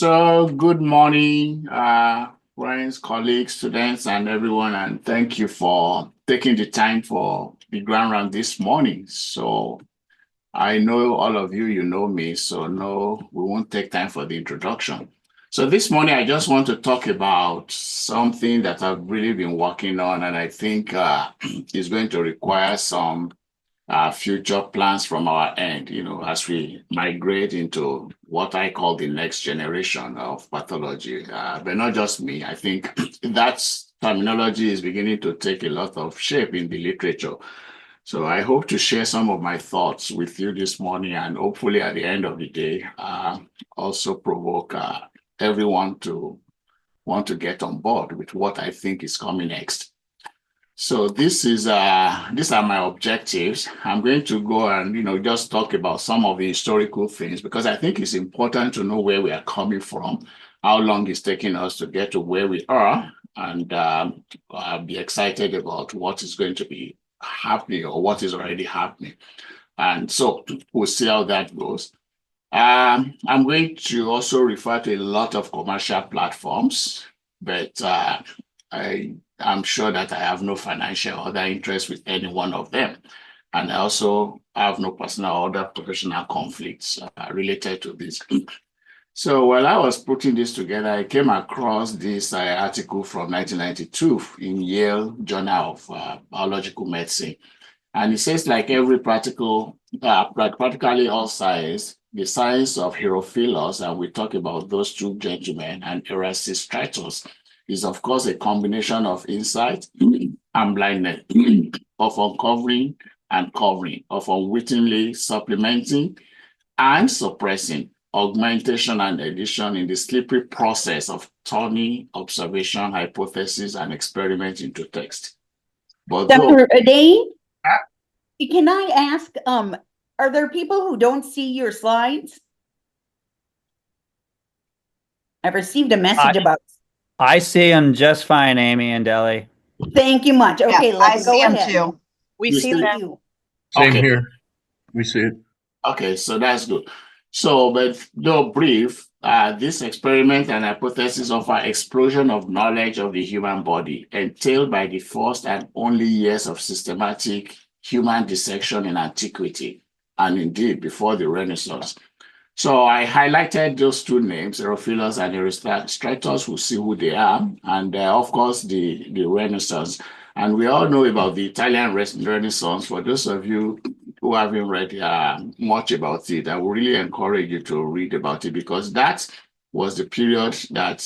So, good morning, friends, colleagues, students, and everyone, and thank you for taking the time for the ground round this morning. So, I know all of you, you know me, so no, we won't take time for the introduction. So, this morning, I just want to talk about something that I've really been working on, and I think is going to require some future plans from our end, as we migrate into what I call the next generation of pathology. But not just me, I think that terminology is beginning to take a lot of shape in the literature. So I hope to share some of my thoughts with you this morning, and hopefully at the end of the day, also provoke everyone to want to get on board with what I think is coming next. So these are my objectives. I'm going to go and just talk about some of the historical things because I think it's important to know where we are coming from, how long it's taking us to get to where we are, and I'll be excited about what is going to be happening or what is already happening. And so we'll see how that goes. I'm going to also refer to a lot of commercial platforms, but I'm sure that I have no financial or other interest with any one of them. And I also have no personal or other professional conflicts related to this. So while I was putting this together, I came across this article from 1992 in Yale Journal of Biological Medicine. And it says, like every practically all science, the science of Herophilus, and we talk about those two gentlemen, and Erasistratus, is of course a combination of insight and blindness, of uncovering and covering, of unwittingly supplementing and suppressing, augmentation and addition in the slippery process of turning observation, hypothesis, and experiment into text. But Dr. Adeyi, can I ask, are there people who don't see your slides? I've received a message about. I see them just fine, Amy and Deli. Thank you much. Okay, let's go ahead. Too. We see them. Same here. We see it. Okay, so that's good. So, but though brief, this experiment and hypothesis of an explosion of knowledge of the human body entailed by the first and only years of systematic human dissection in antiquity, and indeed before the Renaissance. So I highlighted those two names, Herophilus and Erasistratus. We'll see who they are, and of course the Renaissance. And we all know about the Italian Renaissance. For those of you who haven't read much about it, I would really encourage you to read about it because that was the period that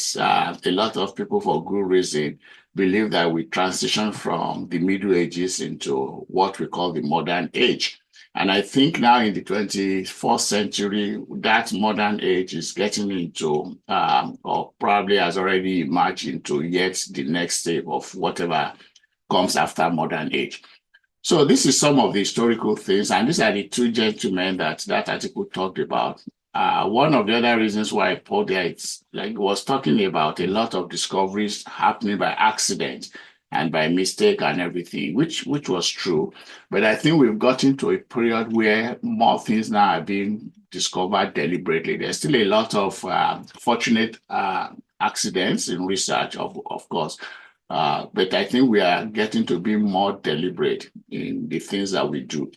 a lot of people, for good reason, believe that we transitioned from the Middle Ages into what we call the modern age. And I think now in the 21st century, that modern age is getting into, or probably has already emerged into yet the next step of whatever comes after modern age. So this is some of the historical things, and these are the two gentlemen that article talked about. One of the other reasons why I put there, it's like it was talking about a lot of discoveries happening by accident and by mistake and everything, which was true. But I think we've gotten to a period where more things now are being discovered deliberately. There's still a lot of fortunate accidents in research, of course. But I think we are getting to be more deliberate in the things that we do.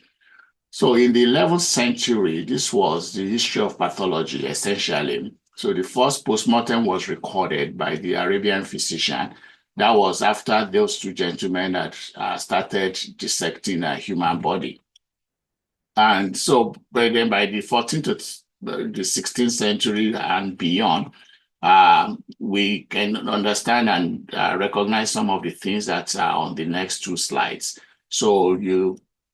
So in the 11th century, this was the history of pathology, essentially. So the first postmortem was recorded by the Arabian physician. That was after those two gentlemen had started dissecting a human body. And so by then, by the 14th to the 16th century and beyond, we can understand and recognize some of the things that are on the next two slides. So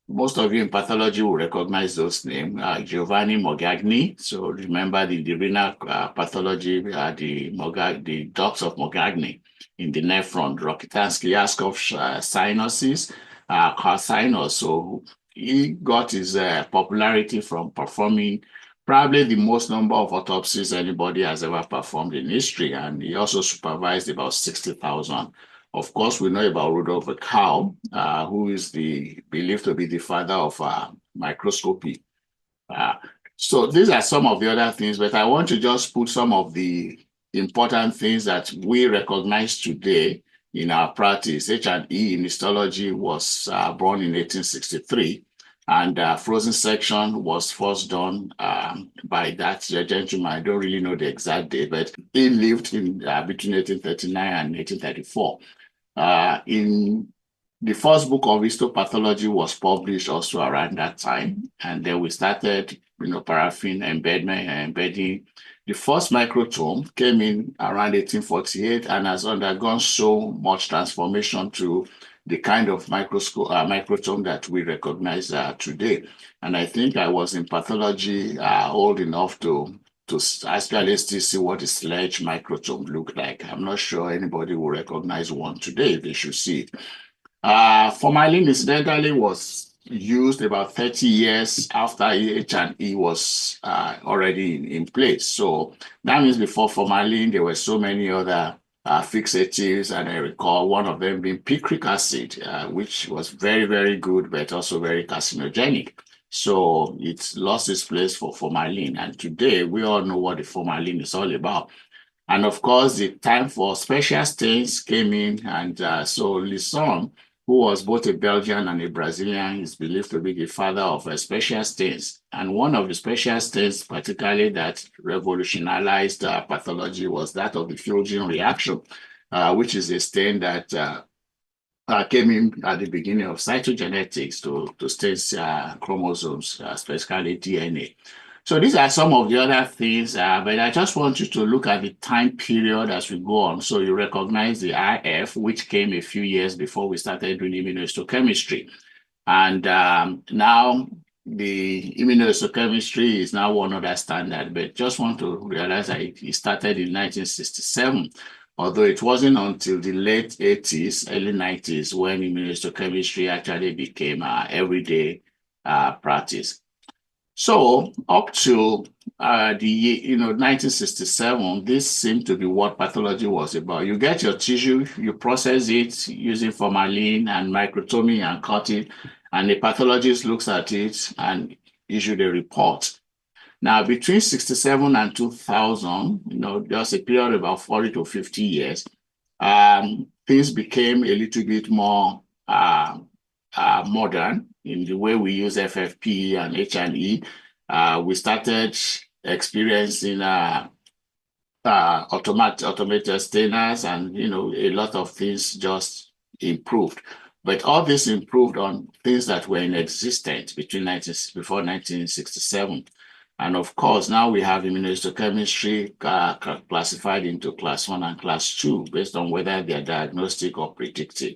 most of you in pathology will recognize those names, Giovanni Mogagni. So remember the renal pathology, the ducts of Mogagni in the nephron, Rokitansky-Yaskov sinuses, Carl Sinus. So he got his popularity from performing probably the most number of autopsies anybody has ever performed in history. And he also supervised about 60,000. Of course, we know about Rudolf Virchow, who is believed to be the father of microscopy. So these are some of the other things, but I want to just put some of the important things that we recognize today in our practice. H&E in histology was born in 1863, and frozen section was first done by that gentleman. I don't really know the exact date, but he lived in between 1839 and 1834. In the first book of histopathology was published also around that time, and then we started, paraffin embedment and embedding. The first microtome came in around 1848 and has undergone so much transformation to the kind of microtome that we recognize today. And I think I was in pathology old enough to actually still see what a sledge microtome looked like. I'm not sure anybody will recognize one today. They should see it. Formalin incidentally was used about 30 years after H&E was already in place. So that means before formalin, there were so many other fixatives, and I recall one of them being picric acid, which was very, very good, but also very carcinogenic. So it lost its place for formalin. And today we all know what the formalin is all about. And of course, the time for special stains came in. And so Lisson, who was both a Belgian and a Brazilian, is believed to be the father of special stains. And one of the special stains, particularly that revolutionized pathology, was that of the Fusion reaction, which is a stain that came in at the beginning of cytogenetics to stain chromosomes, especially DNA. So these are some of the other things, but I just want you to look at the time period as we go on. So you recognize the IF, which came a few years before we started doing immunohistochemistry. And now the immunohistochemistry is now one other standard, but just want to realize that it started in 1967, although it wasn't until the late 80s, early 90s, when immunohistochemistry actually became everyday practice. So up to the 1967, this seemed to be what pathology was about. You get your tissue, you process it using formalin and microtomy and cut it, and the pathologist looks at it and issued a report. Now, between 67 and 2000, just a period of about 40 to 50 years, things became a little bit more modern in the way we use FFP and H&E. We started experiencing automated stainers, and a lot of things just improved. But all this improved on things that were in existence before 1967. And of course, now we have immunohistochemistry classified into class 1 and class 2 based on whether they are diagnostic or predictive.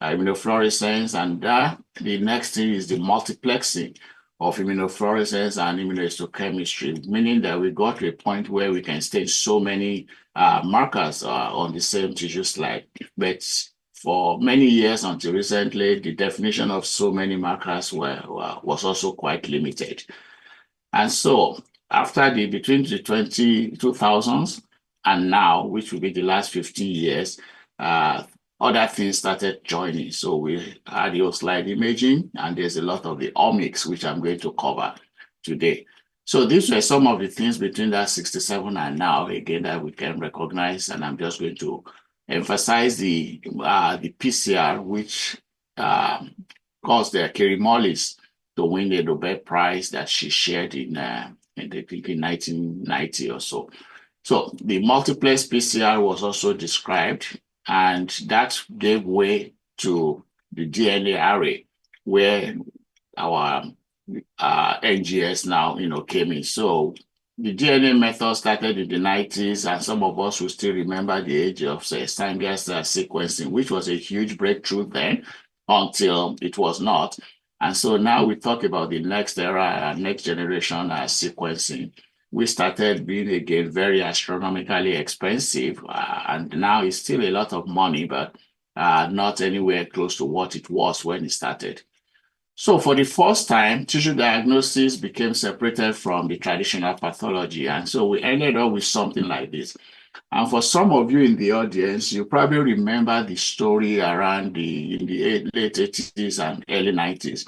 Immunofluorescence, and the next thing is the multiplexing of immunofluorescence and immunohistochemistry, meaning that we got to a point where we can stain so many markers on the same tissue slide. But for many years until recently, the definition of so many markers was also quite limited. And so after between the 2000s and now, which will be the last 15 years, other things started joining. So we had the slide imaging, and there's a lot of the omics, which I'm going to cover today. So these were some of the things between that 67 and now, again, that we can recognize. And I'm just going to emphasize the PCR, which caused Kerry Mullis to win the Nobel Prize that she shared in 1990 or so. So the multiplex PCR was also described, and that gave way to the DNA array, where our NGS now, came in. So the DNA method started in the 90s, and some of us will still remember the age of, say, Stanger's sequencing, which was a huge breakthrough then until it was not. And so now we talk about the next era, next generation sequencing. We started being, again, very astronomically expensive, and now it's still a lot of money, but not anywhere close to what it was when it started. So for the first time, tissue diagnosis became separated from the traditional pathology, and so we ended up with something like this. And for some of you in the audience, you probably remember the story around in the late 80s and early 90s,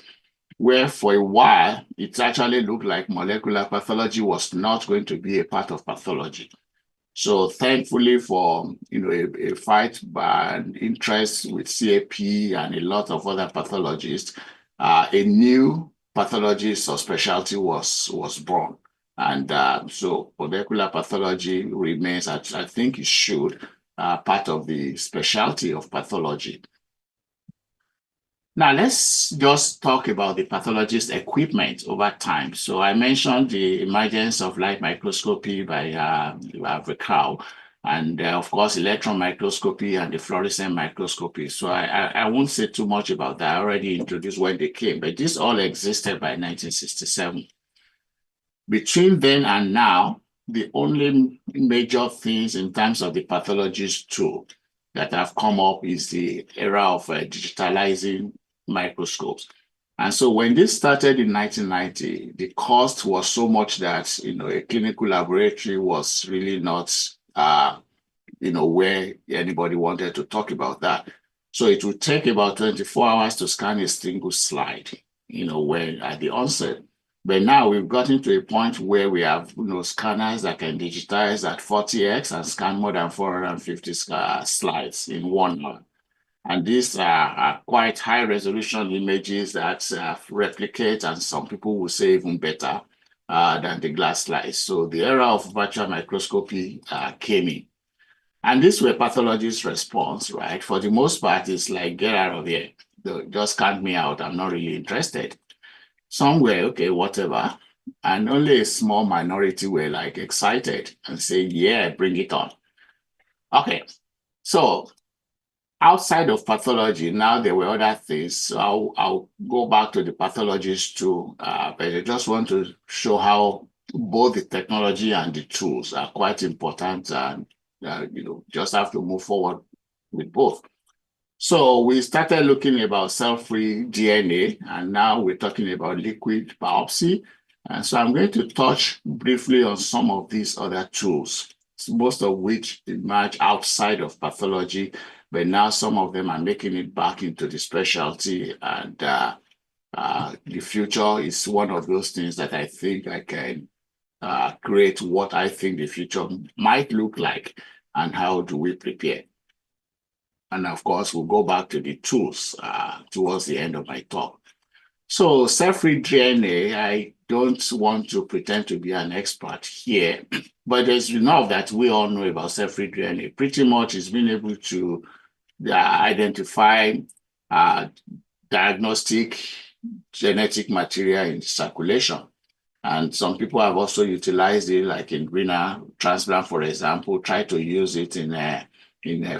where for a while, it actually looked like molecular pathology was not going to be a part of pathology. So thankfully for a fight and interest with CAP and a lot of other pathologists, a new pathologist or specialty was born. And so molecular pathology remains, I think it should, part of the specialty of pathology. Now, let's just talk about the pathologist equipment over time. So I mentioned the emergence of light microscopy by Vrikau, and of course, electron microscopy and the fluorescent microscopy. So I won't say too much about that. I already introduced when they came, but this all existed by 1967. Between then and now, the only major things in terms of the pathologist tool that have come up is the era of digitalizing microscopes. And so when this started in 1990, the cost was so much that, a clinical laboratory was really not, where anybody wanted to talk about that. So it would take about 24 hours to scan a single slide, when at the onset. But now we've gotten to a point where we have, scanners that can digitize at 40x and scan more than 450 slides in 1 hour. And these are quite high resolution images that replicate, and some people will say even better than the glass slides. So the era of virtual microscopy came in. And this were pathologists' response, right? For the most part, it's like, get out of here. Just count me out. I'm not really interested. Some were, okay, whatever. And only a small minority were like excited and say, yeah, bring it on. Okay, so outside of pathology, now there were other things. So I'll go back to the pathologists too, but I just want to show how both the technology and the tools are quite important, and just have to move forward with both. So we started looking about cell-free DNA, and now we're talking about liquid biopsy. And so I'm going to touch briefly on some of these other tools, most of which emerge outside of pathology, but now some of them are making it back into the specialty. And the future is one of those things that I think I can create what I think the future might look like, and how do we prepare. And of course, we'll go back to the tools towards the end of my talk. So cell-free DNA, I don't want to pretend to be an expert here, but there's enough that we all know about cell-free DNA. Pretty much it's been able to identify diagnostic genetic material in circulation. And some people have also utilized it, like in renal transplant, for example, try to use it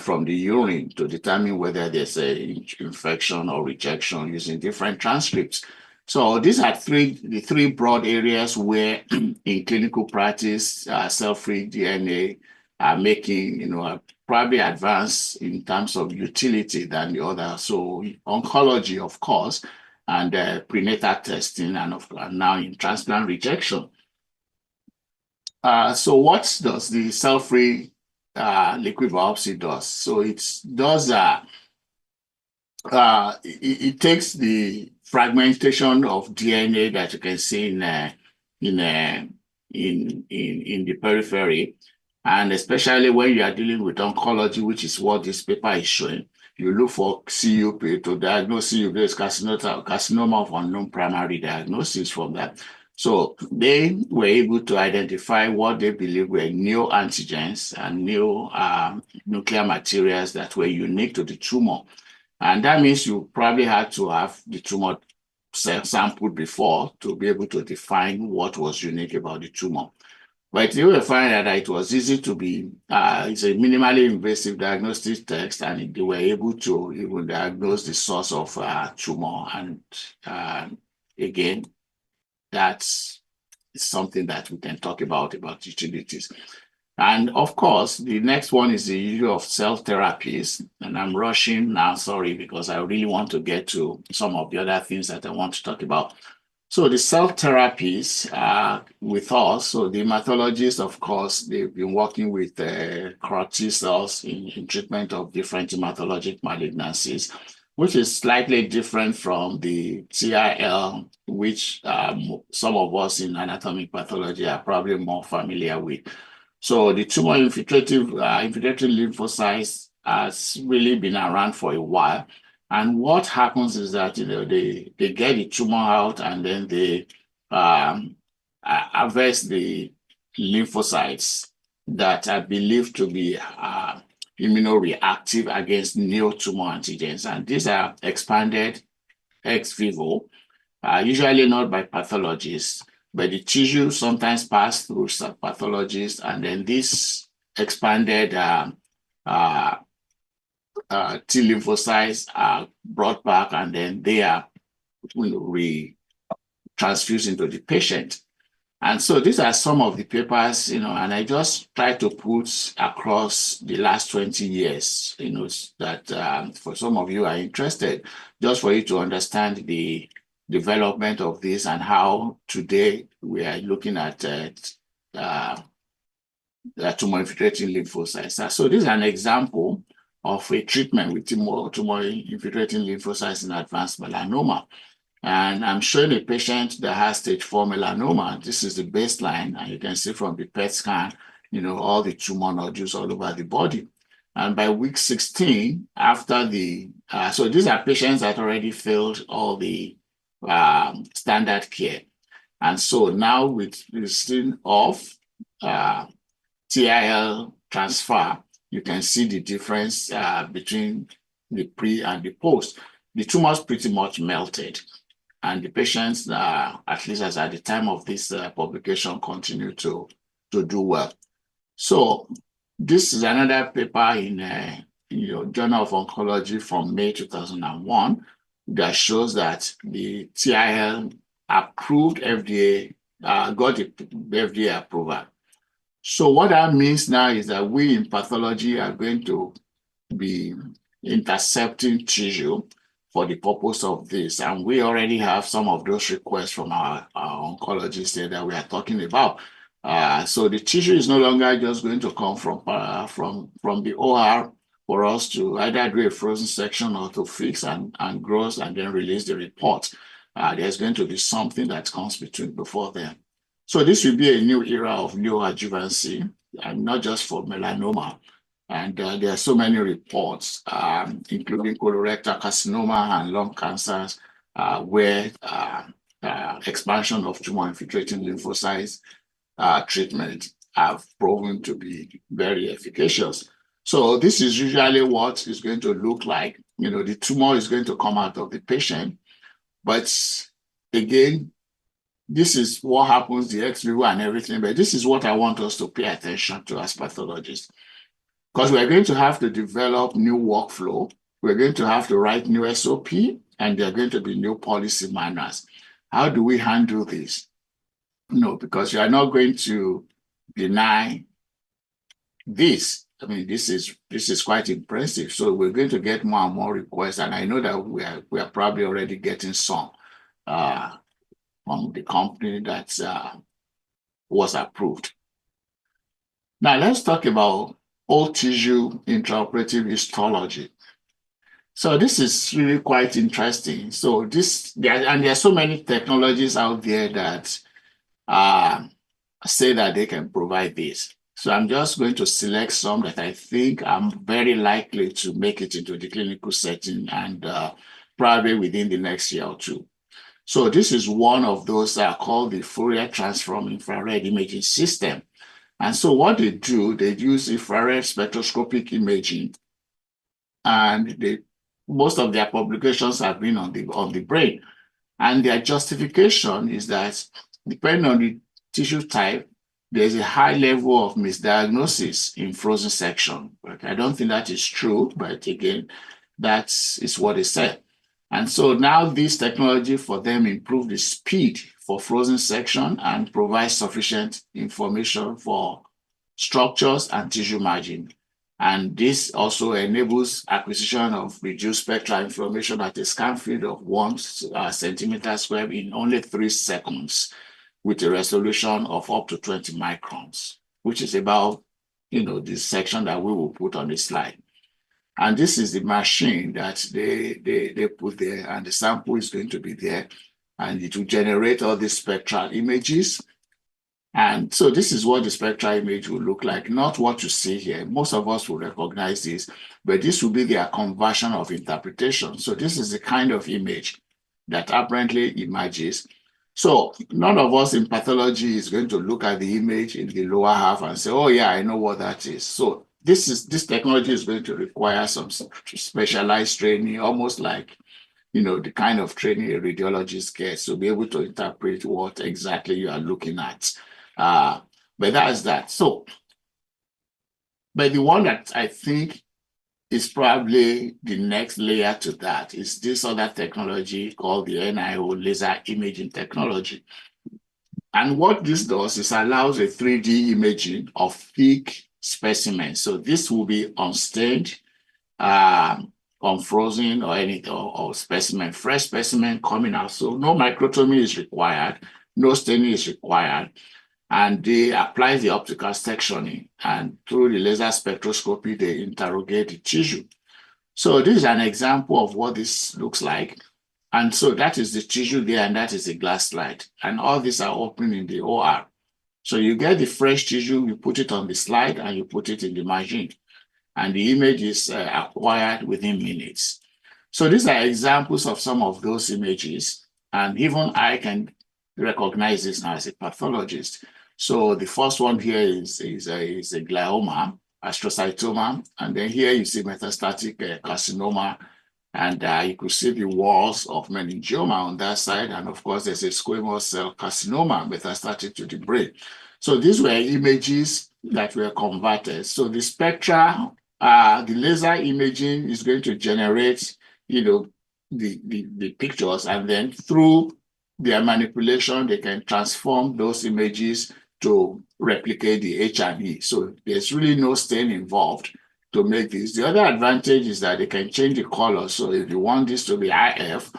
from the urine to determine whether there's a infection or rejection using different transcripts. So these are the three broad areas where in clinical practice, cell-free DNA are making, probably advanced in terms of utility than the other. So oncology, of course, and prenatal testing, and now in transplant rejection. So what does the cell-free liquid biopsy does? So it does it takes the fragmentation of DNA that you can see in the periphery, and especially when you are dealing with oncology, which is what this paper is showing. You look for CUP to diagnose CUP as carcinoma of unknown primary diagnosis from that. So they were able to identify what they believe were new antigens and new nuclear materials that were unique to the tumor. And that means you probably had to have the tumor sampled before to be able to define what was unique about the tumor. But you will find that it was easy to be, it's a minimally invasive diagnostic test, and they were able to even diagnose the source of tumor. And again, that's something that we can talk about utilities. And of course, the next one is the use of cell therapies. And I'm rushing now, sorry, because I really want to get to some of the other things that I want to talk about. So the cell therapies with us, so the hematologists, of course, they've been working with CAR T cells in treatment of different hematologic malignancies. which is slightly different from the TIL, which some of us in anatomic pathology are probably more familiar with. So the tumor infiltrating lymphocytes has really been around for a while. And what happens is that, they get the tumor out and then they harvest the lymphocytes that are believed to be immunoreactive against new tumor antigens. And these are expanded ex vivo, usually not by pathologists, but the tissue sometimes pass through some pathologists, and then this expanded T lymphocytes are brought back, and then they are transfused into the patient. And so these are some of the papers, and I just try to put across the last 20 years, that for some of you are interested, just for you to understand the development of this and how today we are looking at tumor-infiltrating lymphocytes. So this is an example of a treatment with tumor-infiltrating lymphocytes in advanced melanoma. And I'm showing a patient that has stage 4 melanoma. This is the baseline, and you can see from the PET scan, all the tumor nodules all over the body. And by week 16, after so these are patients that already failed all the standard care. And so now with the stain of TIL transfer, you can see the difference between the pre and the post. The tumors pretty much melted. And the patients, at least as at the time of this publication, continue to do well. So this is another paper in Journal of Oncology from May 2001 that shows that the TIL approved FDA, got the FDA approval. So what that means now is that we in pathology are going to be intercepting tissue for the purpose of this. And we already have some of those requests from our oncologists here that we are talking about. So the tissue is no longer just going to come from the OR for us to either do a frozen section or to fix and gross and then release the report. There's going to be something that comes before then. So this will be a new era of neoadjuvancy, and not just for melanoma. And there are so many reports, including colorectal carcinoma and lung cancers, where expansion of tumor-infiltrating lymphocytes treatment have proven to be very efficacious. So this is usually what is going to look like. The tumor is going to come out of the patient, but again, this is what happens, the ex vivo and everything, but this is what I want us to pay attention to as pathologists. Because we're going to have to develop new workflow, we're going to have to write new SOP, and there are going to be new policy manuals. How do we handle this? Because you are not going to deny this. I mean, this is quite impressive. So we're going to get more and more requests, and I know that we are probably already getting some from the company that was approved. Now let's talk about old tissue intraoperative histology. So this is really quite interesting. So there are so many technologies out there that say that they can provide this. So I'm just going to select some that I think I'm very likely to make it into the clinical setting, and probably within the next year or two. So this is one of those called the Fourier transform infrared imaging system. And so what they do, they use infrared spectroscopic imaging, and most of their publications have been on the brain. And their justification is that depending on the tissue type, there's a high level of misdiagnosis in frozen section. I don't think that is true, but again, that is what they said. And so now this technology for them improve the speed for frozen section and provide sufficient information for structures and tissue margin. And this also enables acquisition of reduced spectral information at a scan field of 1 centimeter square in only 3 seconds, with a resolution of up to 20 microns, which is about, this section that we will put on the slide. And this is the machine that they put there, and the sample is going to be there, and it will generate all these spectral images. And so this is what the spectral image will look like, not what you see here. Most of us will recognize this, but this will be their conversion of interpretation. So this is the kind of image that apparently emerges. So none of us in pathology is going to look at the image in the lower half and say, oh yeah, I know what that is. So this technology is going to require some specialized training, almost like, the kind of training a radiologist gets to be able to interpret what exactly you are looking at. But that's that. So, but the one that I think is probably the next layer to that is this other technology called the NIO laser imaging technology. And what this does is allows a 3D imaging of thick specimens. So this will be unstained, unfrozen or anything, or specimen, fresh specimen coming out. So no microtomy is required, no staining is required. And they apply the optical sectioning, and through the laser spectroscopy, they interrogate the tissue. So this is an example of what this looks like. And so that is the tissue there, and that is the glass slide. And all these are open in the OR. So you get the fresh tissue, you put it on the slide, and you put it in the machine. And the image is acquired within minutes. So these are examples of some of those images. And even I can recognize this now as a pathologist. So the first one here is a glioma, astrocytoma. And then here you see metastatic carcinoma. And you could see the walls of meningioma on that side. And of course, there's a squamous cell carcinoma metastatic to the brain. So these were images that were converted. So the spectra, the laser imaging is going to generate, the pictures, and then through their manipulation, they can transform those images to replicate the H&E. So there's really no stain involved to make this. The other advantage is that they can change the color. So if you want this to be IF,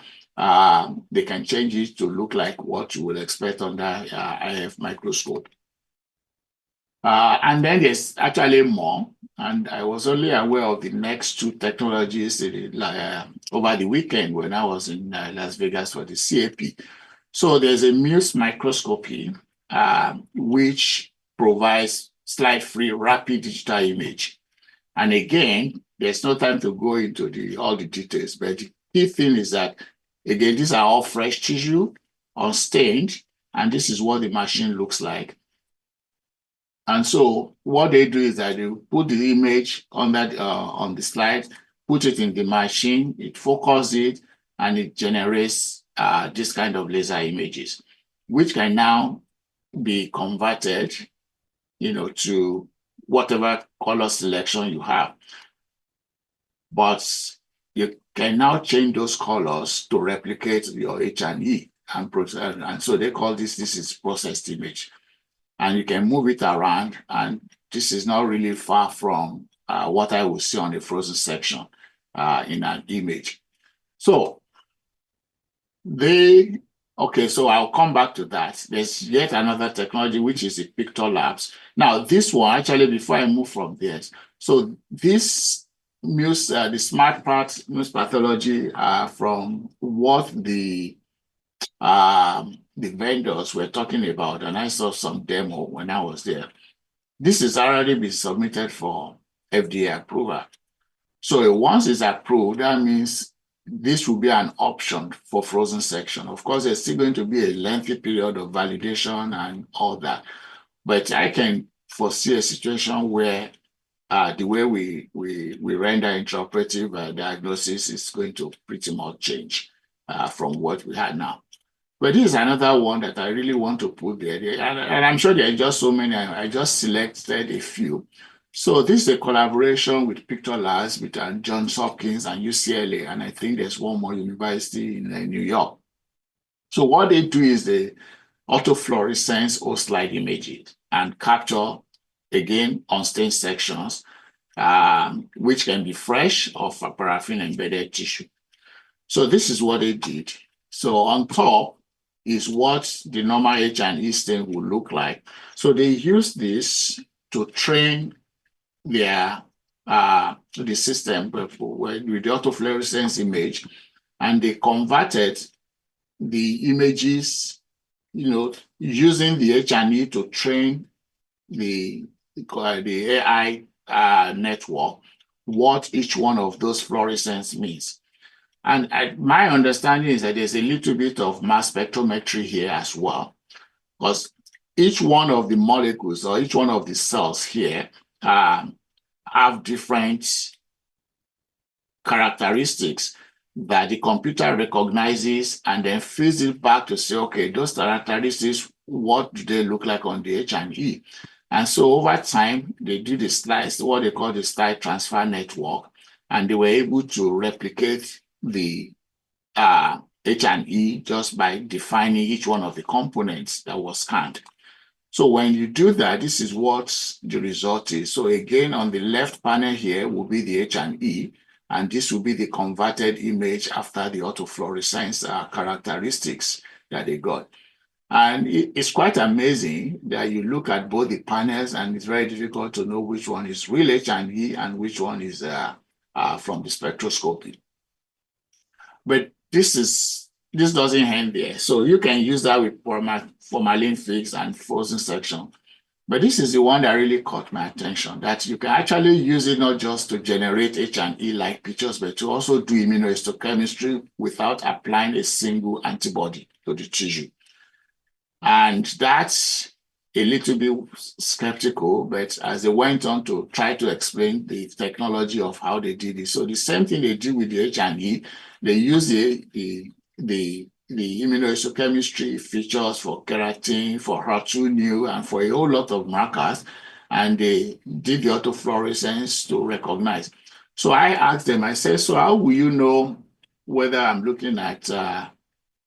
they can change it to look like what you would expect under IF microscope. And then there's actually more. And I was only aware of the next two technologies over the weekend when I was in Las Vegas for the CAP. So there's a Muse microscopy, which provides slide-free rapid digital image. And again, there's no time to go into all the details, but the key thing is that, again, these are all fresh tissue, unstained, and this is what the machine looks like. And so what they do is that they put the image on the slide, put it in the machine, it focuses it, and it generates this kind of laser images, which can now be converted, to whatever color selection you have. But you can now change those colors to replicate your H&E, and so they call this is processed image. And you can move it around, and this is not really far from what I will see on the frozen section in an image. So so I'll come back to that. There's yet another technology, which is the Pictor Labs. Now, this one, actually, before I move from there, so this Muse, the smart part, Muse pathology, from what the vendors were talking about, and I saw some demo when I was there. This has already been submitted for FDA approval. So once it's approved, that means this will be an option for frozen section. Of course, there's still going to be a lengthy period of validation and all that. But I can foresee a situation where the way we render intraoperative diagnosis is going to pretty much change from what we had now. But this is another one that I really want to put there. And I'm sure there are just so many. I just selected a few. So this is a collaboration with Pictor Labs, with Johns Hopkins and UCLA. And I think there's one more university in New York. So what they do is they autofluorescence or slide images and capture, again, unstained sections, which can be fresh or paraffin embedded tissue. So this is what they did. So on top is what the normal H&E stain would look like. So they use this to train their the system with the autofluorescence image, and they converted the images, using the H&E to train the AI network, what each one of those fluorescence means. And my understanding is that there's a little bit of mass spectrometry here as well, because each one of the molecules or each one of the cells here have different characteristics that the computer recognizes and then feeds it back to say, okay, those characteristics, what do they look like on the H&E? And so over time, they did the slides, what they call the slide transfer network, and they were able to replicate the H&E just by defining each one of the components that was scanned. So when you do that, this is what the result is. So again, on the left panel here will be the H&E, and this will be the converted image after the autofluorescence characteristics that they got. And it's quite amazing that you look at both the panels, and it's very difficult to know which one is real H&E and which one is from the spectroscopy. But this doesn't end there. So you can use that with formalin fix and frozen section. But this is the one that really caught my attention, that you can actually use it not just to generate H&E like pictures, but to also do immunohistochemistry without applying a single antibody to the tissue. And that's a little bit skeptical, but as they went on to try to explain the technology of how they did it. So the same thing they did with the H&E, they use the immunohistochemistry features for keratin, for HER2/neu, and for a whole lot of markers, and they did the autofluorescence to recognize. So I asked them, I said, so how will you know whether I'm looking at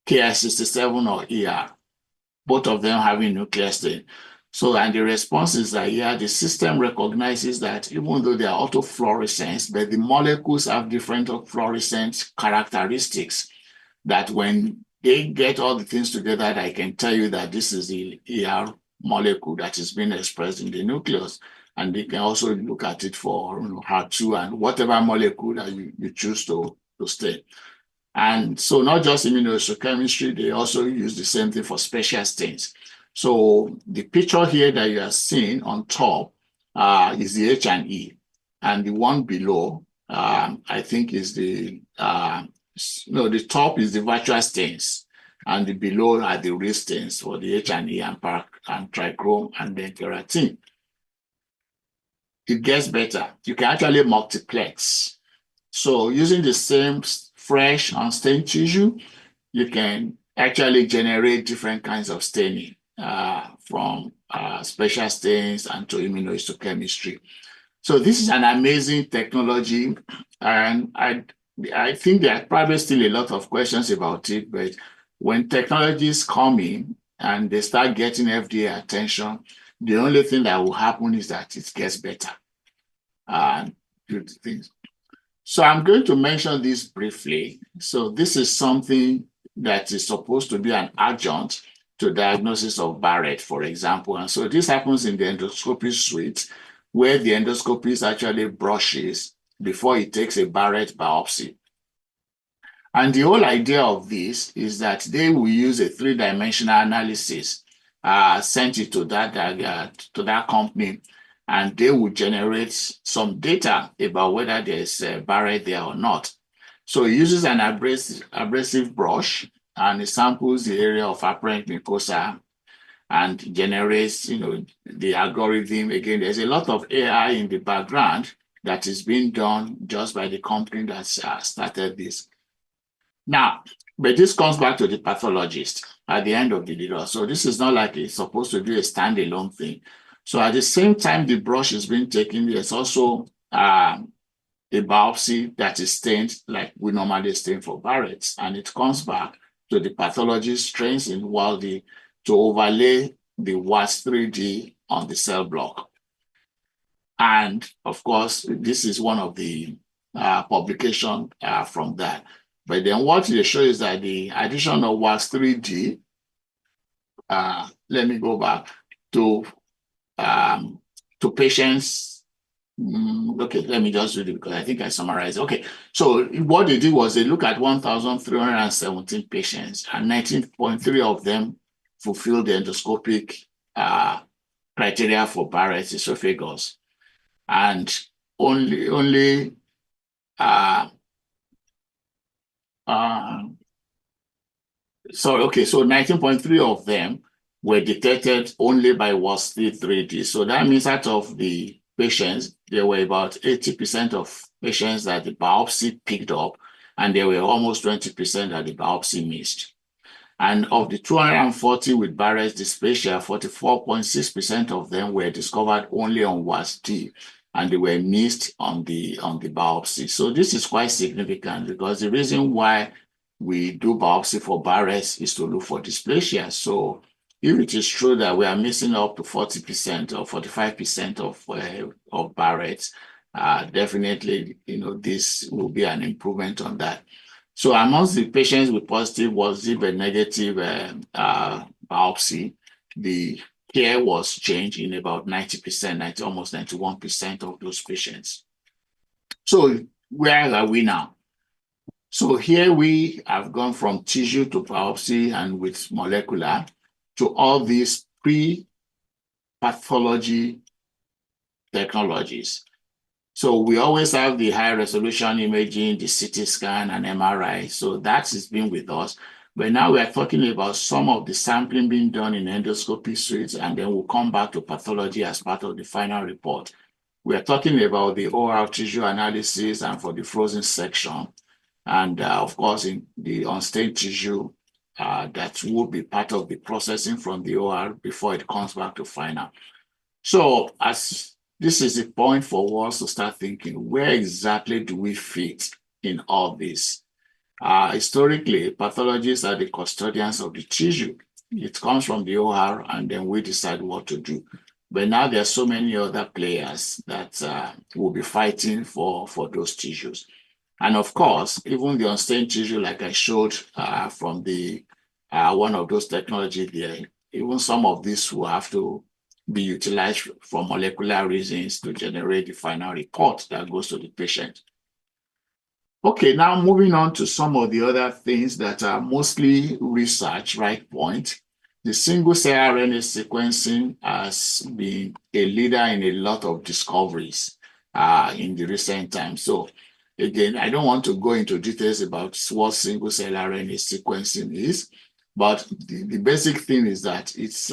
Ki67 or ER? Both of them having nuclear stain. So, and the response is that, yeah, the system recognizes that even though they are autofluorescence, but the molecules have different fluorescent characteristics, that when they get all the things together, I can tell you that this is the ER molecule that is being expressed in the nucleus. And they can also look at it for HER2 and whatever molecule that you choose to stain. And so not just immunohistochemistry, they also use the same thing for special stains. So the picture here that you are seeing on top is the H&E, and the one below, I think is the top is the virtual stains, and the below are the real stains for the H&E and trichrome and then keratin. It gets better. You can actually multiplex. So using the same fresh unstained tissue, you can actually generate different kinds of staining from special stains and to immunohistochemistry. So this is an amazing technology, and I think there are probably still a lot of questions about it, but when technologies come in and they start getting FDA attention, the only thing that will happen is that it gets better. Good things. So I'm going to mention this briefly. So this is something that is supposed to be an adjunct to diagnosis of Barrett, for example. And so this happens in the endoscopy suite, where the endoscopist actually brushes before he takes a Barrett biopsy. And the whole idea of this is that they will use a three-dimensional analysis, sent it to that company, and they will generate some data about whether there's a Barrett there or not. So it uses an abrasive brush, and it samples the area of apparent mucosa and generates, the algorithm. Again, there's a lot of AI in the background that is being done just by the company that started this. Now, but this comes back to the pathologist at the end of the day. So this is not like it's supposed to be a standalone thing. So at the same time the brush is being taken, there's also a biopsy that is stained like we normally stain for Barrett's, and it comes back to the pathologist strains in Waldy to overlay the WATS 3D on the cell block. And of course, this is one of the publications from that. But then what they show is that the addition of WATS 3D, let me go back to patients' Okay, let me just read it because I think I summarized. Okay, so what they did was they looked at 1,317 patients, and 19.3 of them fulfilled the endoscopic criteria for Barrett's esophagus, and only so 19.3 of them were detected only by WASD 3D. So that means out of the patients, there were about 80% of patients that the biopsy picked up, and there were almost 20% that the biopsy missed. And of the 240 with Barrett's dysplasia, 44.6% of them were discovered only on WASD, and they were missed on the biopsy. So this is quite significant because the reason why we do biopsy for Barrett's is to look for dysplasia. So if it is true that we are missing up to 40% or 45% of Barrett's, definitely, this will be an improvement on that. So amongst the patients with positive WASD but negative biopsy, the care was changed in about 90%, almost 91% of those patients. So where are we now? So here we have gone from tissue to biopsy and with molecular to all these pre-pathology technologies. So we always have the high resolution imaging, the CT scan and MRI. So that has been with us. But now we are talking about some of the sampling being done in endoscopy suites, and then we'll come back to pathology as part of the final report. We are talking about the OR tissue analysis and for the frozen section. And of course, in the unstained tissue, that will be part of the processing from the OR before it comes back to final. So as this is the point for us to start thinking, where exactly do we fit in all this? Historically, pathologists are the custodians of the tissue. It comes from the OR, and then we decide what to do. But now there are so many other players that will be fighting for those tissues. And of course, even the unstained tissue, like I showed from the one of those technologies there, even some of this will have to be utilized for molecular reasons to generate the final report that goes to the patient. Okay, now moving on to some of the other things that are mostly research, right point. The single-cell RNA sequencing has been a leader in a lot of discoveries in the recent times. So again, I don't want to go into details about what single-cell RNA sequencing is, but the basic thing is that it's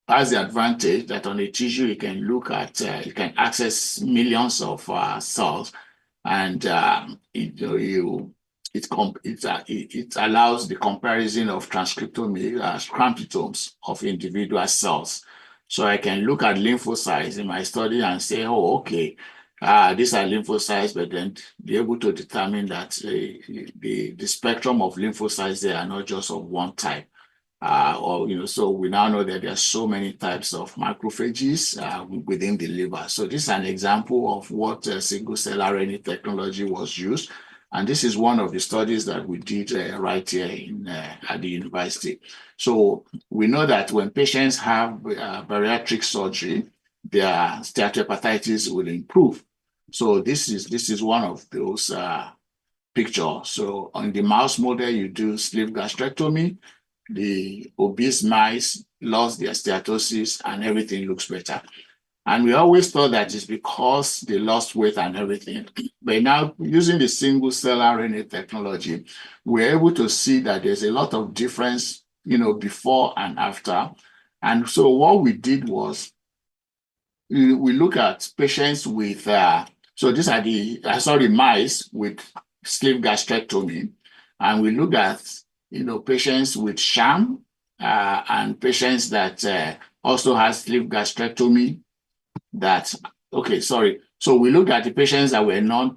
has the advantage that on a tissue you can look at, you can access millions of cells, and it allows the comparison of transcriptomes of individual cells. So I can look at lymphocytes in my study and say, oh, okay, these are lymphocytes, but then be able to determine that the spectrum of lymphocytes there are not just of one type. So we now know that there are so many types of macrophages within the liver. So this is an example of what single-cell RNA technology was used. And this is one of the studies that we did right here at the university. So we know that when patients have bariatric surgery, their steatohepatitis will improve. So this is one of those pictures. So on the mouse model, you do sleeve gastrectomy. The obese mice lost their steatosis and everything looks better. And we always thought that it's because they lost weight and everything. But now using the single-cell RNA technology, we're able to see that there's a lot of difference, before and after. And so what we did was we look at patients with, so these are the mice with sleeve gastrectomy. And we look at patients with sham and patients that also have sleeve gastrectomy. So we looked at the patients that were not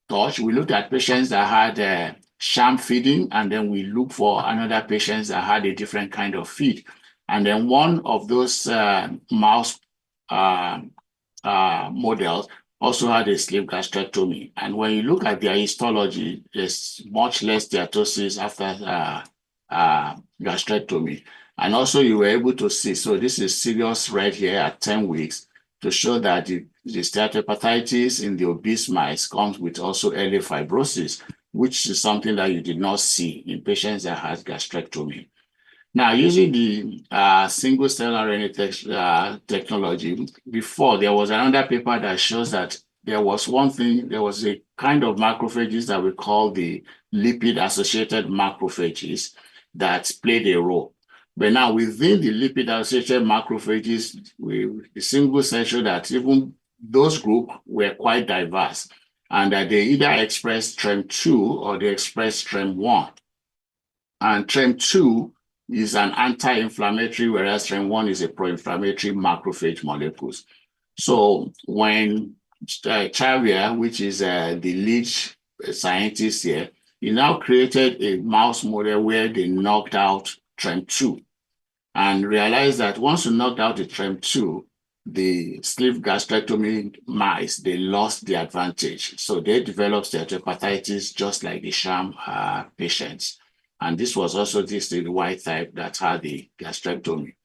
touched. We looked at patients that had sham feeding, and then we looked for another patients that had a different kind of feed. And then one of those mouse models also had a sleeve gastrectomy. And when you look at their histology, there's much less steatosis after gastrectomy. And also you were able to see, so this is serious red here at 10 weeks to show that the the steatohepatitis in the obese mice comes with also early fibrosis, which is something that you did not see in patients that had gastrectomy. Now, using the single-cell RNA technology, before there was another paper that shows that there was a kind of macrophages that we call the lipid-associated macrophages that played a role. But now within the lipid-associated macrophages, the single-cell showed that even those groups were quite diverse and that they either express TREM2 or they express TREM1. And TREM2 is an anti-inflammatory, whereas TREM1 is a pro-inflammatory macrophage molecules. So when Xavier, which is the lead scientist here, he now created a mouse model where they knocked out TREM2 and realized that once you knocked out the TREM2, the sleeve gastrectomy mice, they lost the advantage. So they developed steatohepatitis just like the sham patients. And this was also the wild type that had the gastrectomy.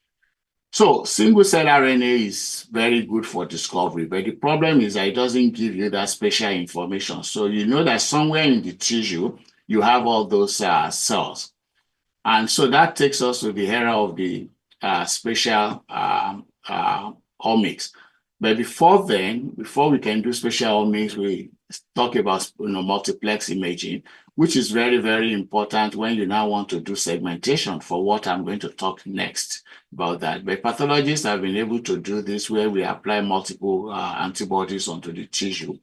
So single-cell RNA is very good for discovery, but the problem is that it doesn't give you that spatial information. So you know that somewhere in the tissue, you have all those cells. And so that takes us to the era of the spatial omics. But before then, before we can do spatial omics, we talk about multiplex imaging, which is very, very important when you now want to do segmentation for what I'm going to talk next about that. But pathologists have been able to do this where we apply multiple antibodies onto the tissue.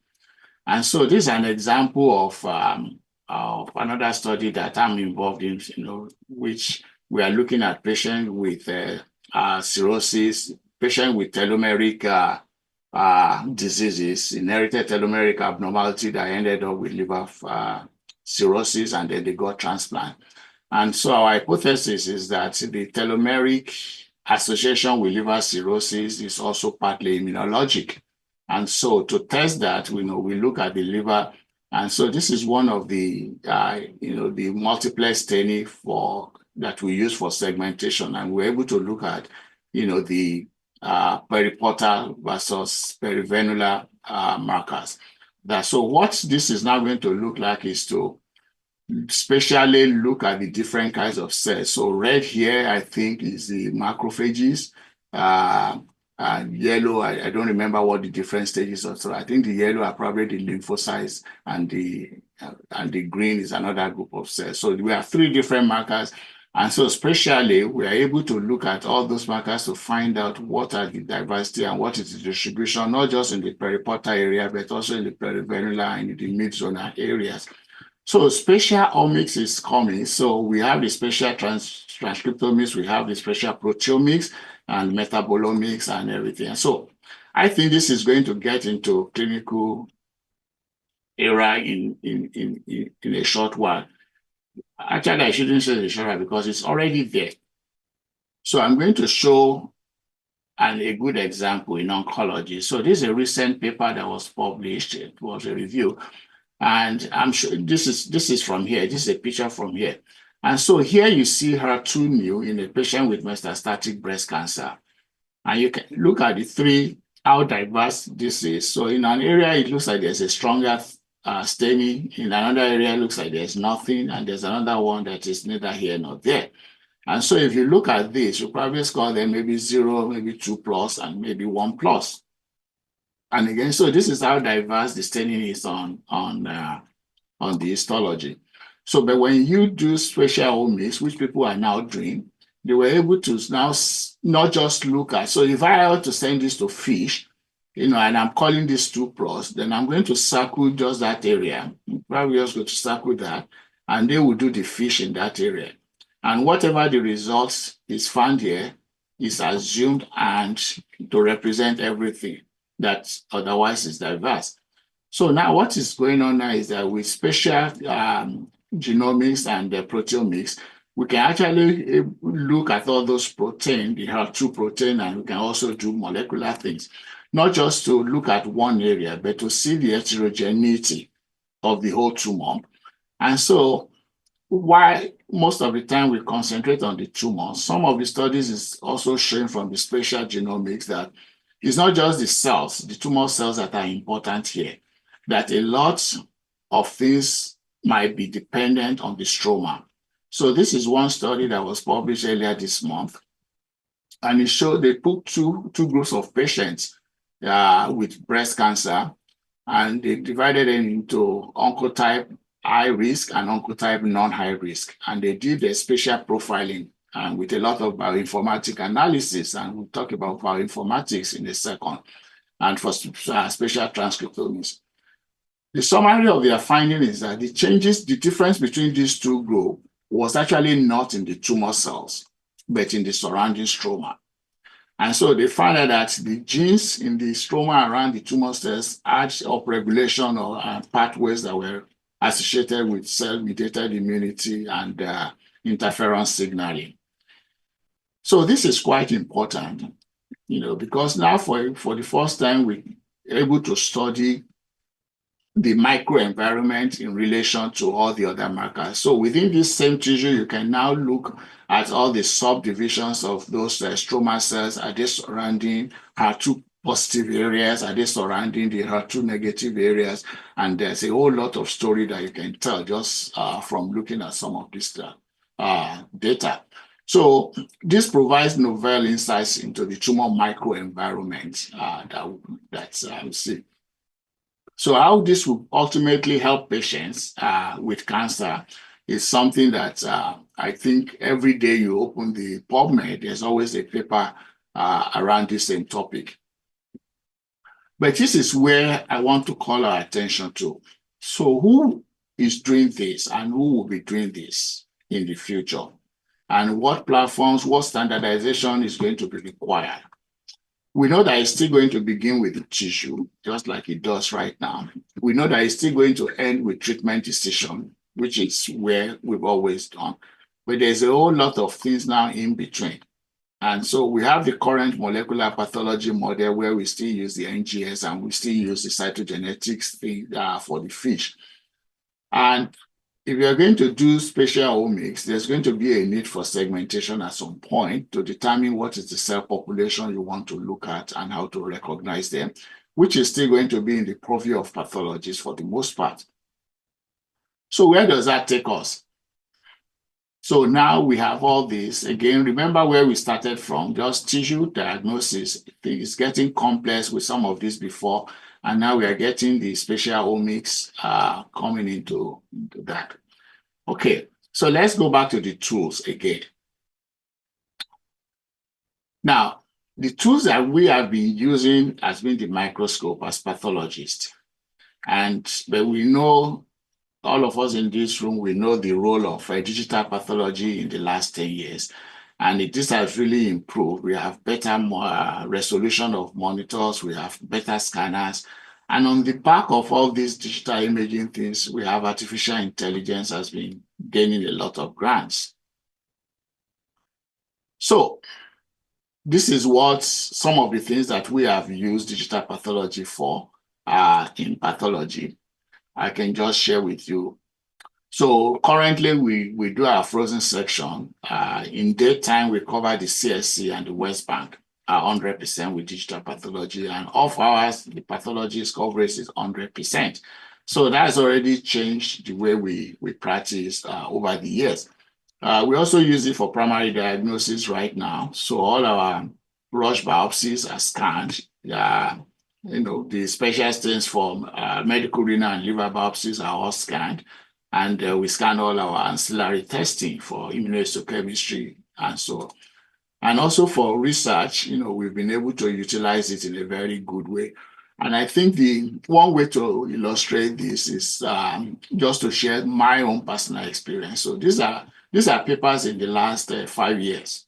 And so this is an example of another study that I'm involved in, which we are looking at patients with cirrhosis, patients with telomeric diseases, inherited telomeric abnormality that ended up with liver cirrhosis, and then they got transplant. And so our hypothesis is that the telomeric association with liver cirrhosis is also partly immunologic. And so to test that, we look at the liver. And so this is one of the, the multiplex staining that we use for segmentation. And we're able to look at, the periportal versus perivenular markers. So what this is now going to look like is to spatially look at the different kinds of cells. So red here, I think, is the macrophages. And yellow, I don't remember what the different stages are. So I think the yellow are probably the lymphocytes, and the green is another group of cells. So we have three different markers. And so spatially, we are able to look at all those markers to find out what are the diversity and what is the distribution, not just in the periportal area, but also in the perivenular and in the mid-zonal areas. So spatial omics is coming. So we have the spatial transcriptomics, we have the spatial proteomics and metabolomics and everything. So I think this is going to get into clinical era in a short while. Actually, I shouldn't say the short while because it's already there. So I'm going to show a good example in oncology. So this is a recent paper that was published. It was a review. And I'm sure this is from here. This is a picture from here. And so here you see HER2 in a patient with metastatic breast cancer. And you can look at how diverse this is. So in an area, it looks like there's a stronger staining. In another area, it looks like there's nothing. And there's another one that is neither here nor there. And so if you look at this, you probably score them maybe 0, maybe 2+, and maybe 1+. And again, so this is how diverse the staining is on the histology. So, but when you do spatial omics, which people are now doing, they were able to now not just look at. So if I were to send this to fish, and I'm calling this 2+, then I'm going to circle just that area. Probably just go to circle that, and they will do the fish in that area. And whatever the results is found here is assumed and to represent everything that otherwise is diverse. So now what is going on now is that with spatial genomics and proteomics, we can actually look at all those proteins, the HER2 protein, and we can also do molecular things, not just to look at one area, but to see the heterogeneity of the whole tumor. And so while most of the time we concentrate on the tumor, some of the studies is also showing from the spatial genomics that it's not just the cells, the tumor cells that are important here, that a lot of things might be dependent on the stroma. So this is one study that was published earlier this month, and it showed they put two groups of patients with breast cancer, and they divided them into oncotype high risk and oncotype non-high risk, and they did the spatial profiling with a lot of bioinformatic analysis, and we'll talk about bioinformatics in a second, and for spatial transcriptomics. The summary of their finding is that the difference between these two groups was actually not in the tumor cells, but in the surrounding stroma. And so they found out that the genes in the stroma around the tumor cells had upregulation or pathways that were associated with cell-mediated immunity and interferon signaling. So this is quite important, because now for the first time, we're able to study the microenvironment in relation to all the other markers. So within this same tissue, you can now look at all the subdivisions of those stromal cells. Are they surrounding HER2 positive areas? Are they surrounding the HER2 negative areas? And there's a whole lot of story that you can tell just from looking at some of this data. So this provides novel insights into the tumor microenvironment that we see. So how this will ultimately help patients with cancer is something that I think every day you open the PubMed, there's always a paper around this same topic. But this is where I want to call our attention to. So who is doing this and who will be doing this in the future? And what platforms, what standardization is going to be required? We know that it's still going to begin with the tissue, just like it does right now. We know that it's still going to end with treatment decision, which is where we've always done. But there's a whole lot of things now in between. And so we have the current molecular pathology model where we still use the NGS and we still use the cytogenetics thing for the fish. And if you're going to do spatial omics, there's going to be a need for segmentation at some point to determine what is the cell population you want to look at and how to recognize them, which is still going to be in the purview of pathologists for the most part. So where does that take us? So now we have all this. Again, remember where we started from, just tissue diagnosis. It's getting complex with some of this before, and now we are getting the spatial omics coming into that. Okay, so let's go back to the tools again. Now, the tools that we have been using has been the microscope as pathologists. But we know, all of us in this room, we know the role of digital pathology in the last 10 years. And this has really improved. We have better resolution of monitors, we have better scanners. And on the back of all these digital imaging things, we have artificial intelligence has been gaining a lot of grants. So this is what some of the things that we have used digital pathology for in pathology. I can just share with you. So currently we do our frozen section. In daytime, we cover the CSC and the West Bank 100% with digital pathology, and off hours, the pathologist coverage is 100%. So that's already changed the way we practice over the years. We also use it for primary diagnosis right now. So all our rush biopsies are scanned. The special stains for medical renal and liver biopsies are all scanned. And we scan all our ancillary testing for immunohistochemistry and so on. And also for research, we've been able to utilize it in a very good way. And I think the one way to illustrate this is just to share my own personal experience. So these are papers in the last 5 years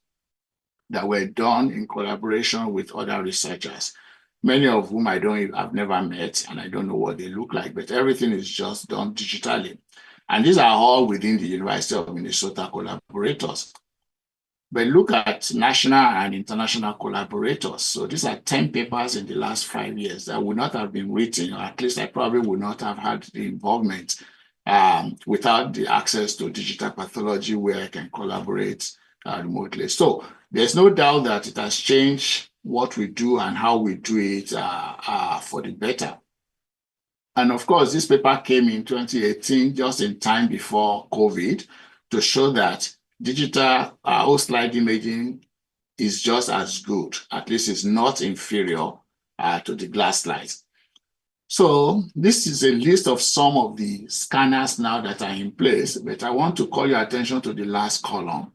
that were done in collaboration with other researchers, many of whom I've never met, and I don't know what they look like, but everything is just done digitally. And these are all within the University of Minnesota collaborators. But look at national and international collaborators. So these are 10 papers in the last 5 years that would not have been written, or at least I probably would not have had the involvement without the access to digital pathology where I can collaborate remotely. So there's no doubt that it has changed what we do and how we do it for the better. And of course, this paper came in 2018, just in time before COVID, to show that digital whole slide imaging is just as good, at least it's not inferior to the glass slides. So this is a list of some of the scanners now that are in place, but I want to call your attention to the last column,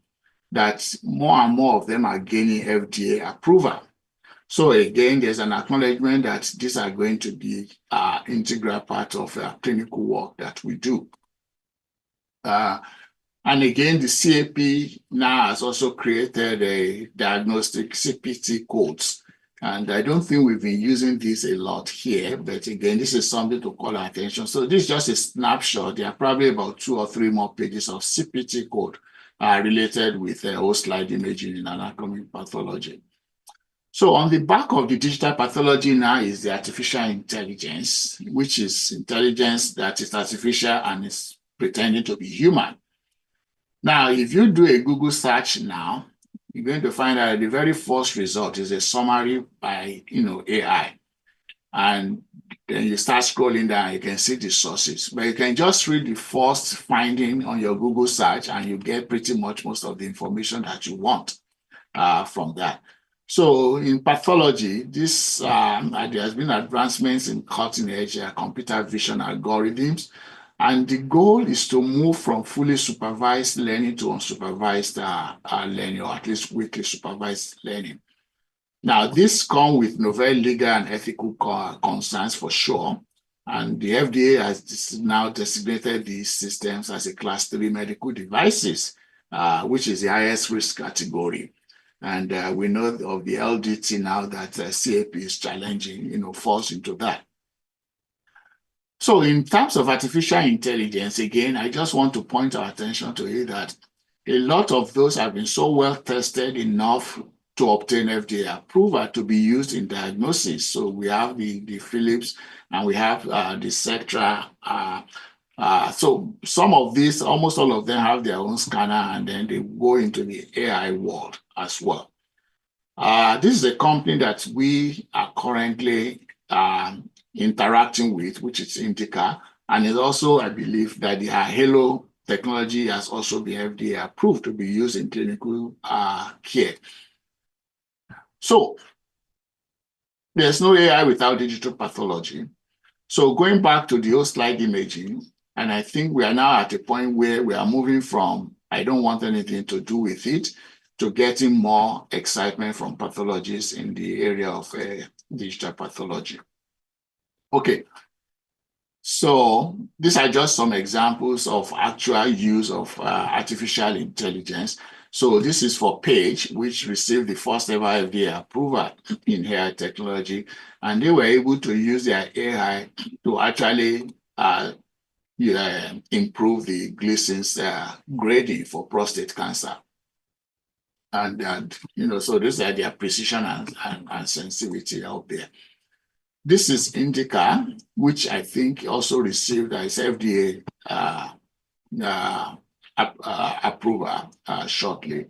that more and more of them are gaining FDA approval. So again, there's an acknowledgement that these are going to be an integral part of clinical work that we do. And again, the CAP now has also created a diagnostic CPT codes. And I don't think we've been using this a lot here, but again, this is something to call our attention. So this is just a snapshot. There are probably about 2 or 3 more pages of CPT code related with whole slide imaging in anatomic pathology. So on the back of the digital pathology now is the artificial intelligence, which is intelligence that is artificial and is pretending to be human. Now, if you do a Google search now, you're going to find out the very first result is a summary by AI. And then you start scrolling down, you can see the sources. But you can just read the first finding on your Google search and you get pretty much most of the information that you want from that. So in pathology, there has been advancements in cutting-edge computer vision algorithms, and the goal is to move from fully supervised learning to unsupervised learning, or at least weakly supervised learning. Now, this comes with novel legal and ethical concerns for sure, and the FDA has now designated these systems as a Class 3 medical devices, which is the highest risk category. And we know of the LDT now that CAP is challenging, falls into that. So in terms of artificial intelligence, again, I just want to point our attention to it that a lot of those have been so well tested enough to obtain FDA approval to be used in diagnosis. So we have the Philips and we have the Sectra. So some of these, almost all of them have their own scanner and then they go into the AI world as well. This is a company that we are currently interacting with, which is Indica, and it's also, I believe, that the Halo technology has also been FDA approved to be used in clinical care. So there's no AI without digital pathology. So going back to the whole slide imaging, and I think we are now at a point where we are moving from, I don't want anything to do with it, to getting more excitement from pathologists in the area of digital pathology. Okay, so these are just some examples of actual use of artificial intelligence. So this is for Page, which received the first ever FDA approval in hair technology, and they were able to use their AI to actually improve the Gleason's grading for prostate cancer. And so these are their precision and sensitivity out there. This is Indica, which I think also received its FDA approval shortly.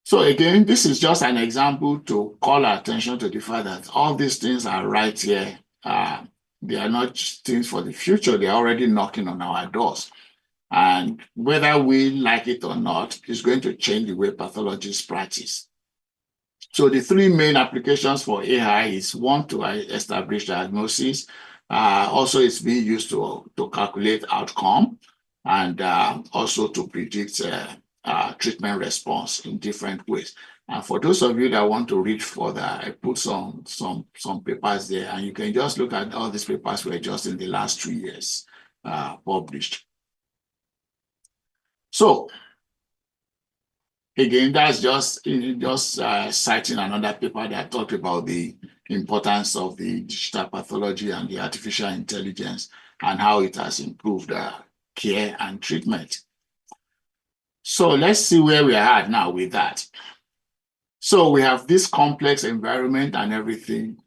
So again, this is just an example to call our attention to the fact that all these things are right here. They are not things for the future. They're already knocking on our doors. And whether we like it or not, it's going to change the way pathologists practice. So the 3 main applications for AI is one, to establish diagnosis. Also, it's being used to calculate outcome and also to predict treatment response in different ways. And for those of you that want to read further, I put some papers there, and you can just look at all these papers were just in the last 2 years published. So again, that's just citing another paper that talked about the importance of the digital pathology and the artificial intelligence and how it has improved care and treatment. So let's see where we are at now with that. So we have this complex environment and everything.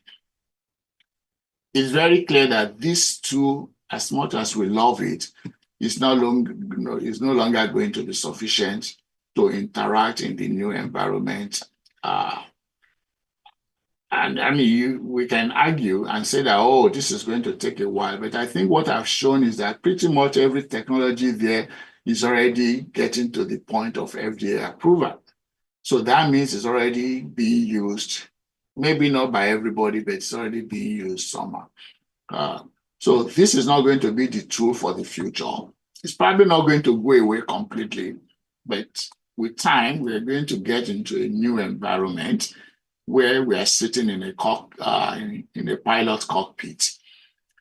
It's very clear that these two, as much as we love it, is no longer going to be sufficient to interact in the new environment And I mean, we can argue and say that, oh, this is going to take a while. But I think what I've shown is that pretty much every technology there is already getting to the point of FDA approval. So that means it's already being used, maybe not by everybody, but it's already being used somehow. So this is not going to be the tool for the future. It's probably not going to go away completely, but with time, we're going to get into a new environment where we are sitting in a pilot cockpit.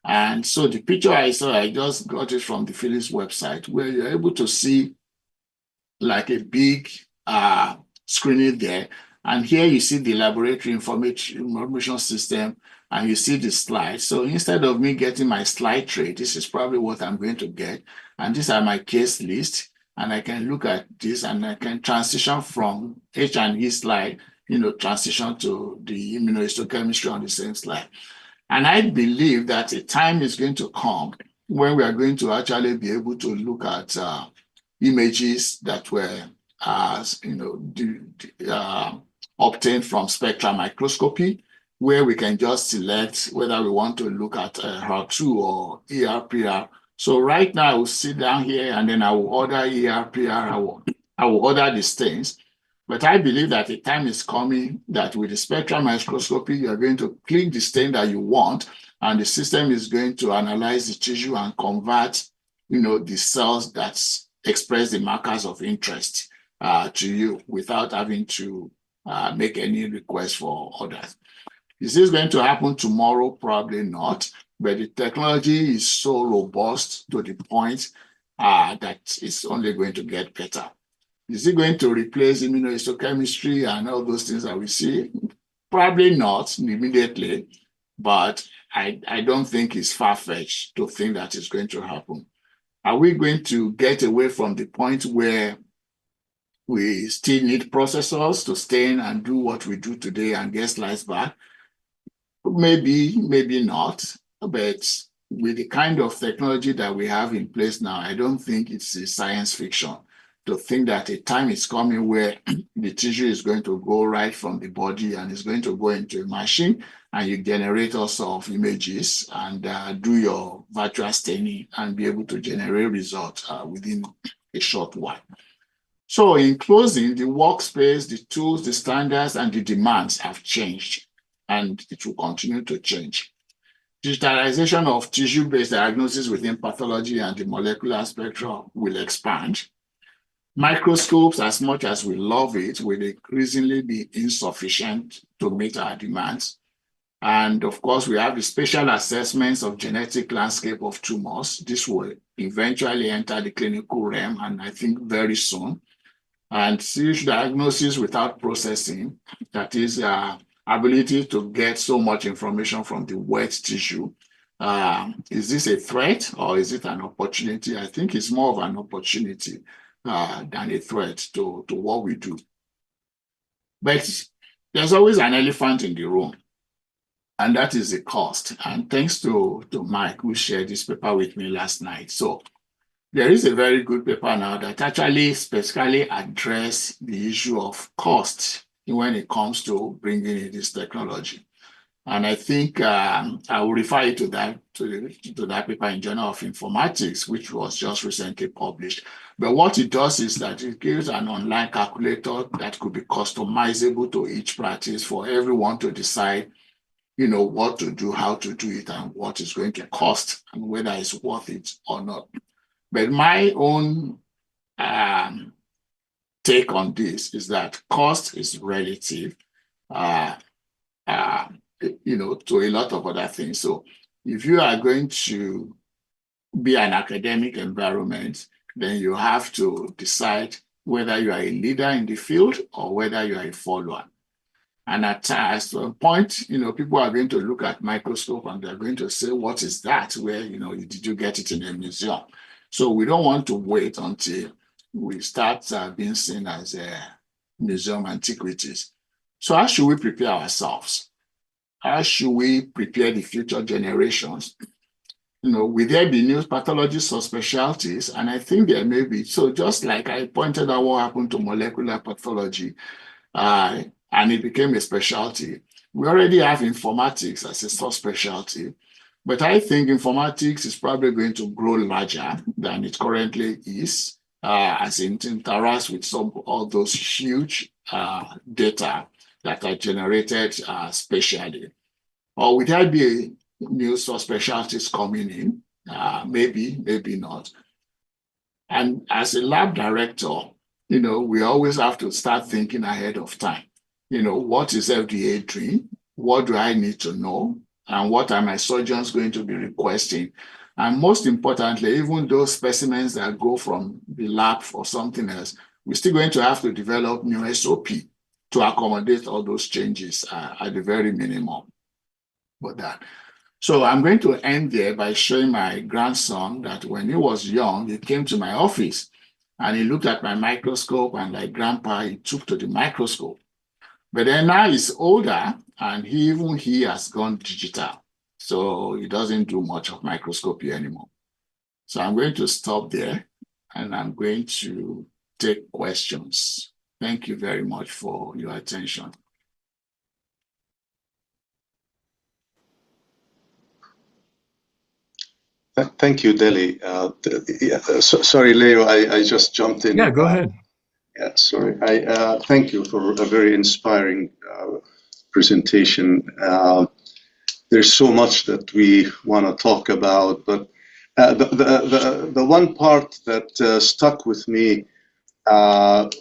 And so the picture I saw, I just got it from the Philips website, where you're able to see like a big screening there. And here you see the laboratory information system, and you see the slides. So instead of me getting my slide tray, this is probably what I'm going to get. And these are my case list. And I can look at this and I can transition from H&E slide, transition to the immunohistochemistry on the same slide. And I believe that a time is going to come when we are going to actually be able to look at images that were, obtained from spectral microscopy, where we can just select whether we want to look at HER2 or ER/PR. So right now I will sit down here and then I will order ER/PR. I will order the stains. But I believe that a time is coming that with the spectral microscopy, you're going to click the stain that you want, and the system is going to analyze the tissue and convert, the cells that express the markers of interest to you without having to make any request for orders. Is this going to happen tomorrow? Probably not, but the technology is so robust to the point that it's only going to get better. Is it going to replace immunohistochemistry and all those things that we see? Probably not immediately, but I don't think it's far-fetched to think that it's going to happen. Are we going to get away from the point where we still need processors to stain and do what we do today and get slides back? Maybe, maybe not, but with the kind of technology that we have in place now, I don't think it's a science fiction to think that a time is coming where the tissue is going to go right from the body and is going to go into a machine and you generate all sorts of images and do your virtual staining and be able to generate results within a short while. So in closing, the workspace, the tools, the standards, and the demands have changed, and it will continue to change. Digitalization of tissue-based diagnosis within pathology and the molecular spectrum will expand. Microscopes, as much as we love it, will increasingly be insufficient to meet our demands. And of course, we have the spatial assessments of genetic landscape of tumors. This will eventually enter the clinical realm, and I think very soon. And tissue diagnosis without processing, that is ability to get so much information from the wet tissue. Is this a threat or is it an opportunity? I think it's more of an opportunity than a threat to what we do. But there's always an elephant in the room, and that is the cost. And thanks to Mike, who shared this paper with me last night. So there is a very good paper now that actually specifically addresses the issue of cost when it comes to bringing in this technology. And I think I will refer you to that paper in Journal of Informatics, which was just recently published. But what it does is that it gives an online calculator that could be customizable to each practice for everyone to decide, what to do, how to do it, and what is going to cost, and whether it's worth it or not. But my own take on this is that cost is relative, to a lot of other things. So if you are going to be an academic environment, then you have to decide whether you are a leader in the field or whether you are a follower. And at some point, people are going to look at microscope and they're going to say, what is that? Where, did you get it in a museum? So we don't want to wait until we start being seen as museum antiquities. So how should we prepare ourselves? How should we prepare the future generations? Will there be new pathologists or specialties? And I think there may be. So just like I pointed out what happened to molecular pathology, and it became a specialty. We already have informatics as a subspecialty, but I think informatics is probably going to grow larger than it currently is, as it interacts with all those huge data that are generated spatially. Or would there be new subspecialties coming in? Maybe, maybe not. And as a lab director, we always have to start thinking ahead of time. What is FDA doing? What do I need to know? And what are my surgeons going to be requesting? And most importantly, even those specimens that go from the lab for something else, we're still going to have to develop new SOP to accommodate all those changes at the very minimum for that. So I'm going to end there by showing my grandson that when he was young, he came to my office and he looked at my microscope, and like grandpa, he took to the microscope. But then now he's older and he has gone digital. So he doesn't do much of microscopy anymore. So I'm going to stop there and I'm going to take questions. Thank you very much for your attention. Thank you, Deli. Sorry, Leo, I just jumped in. Yeah, go ahead. Yeah, sorry. Thank you for a very inspiring presentation. There's so much that we want to talk about, but the one part that stuck with me,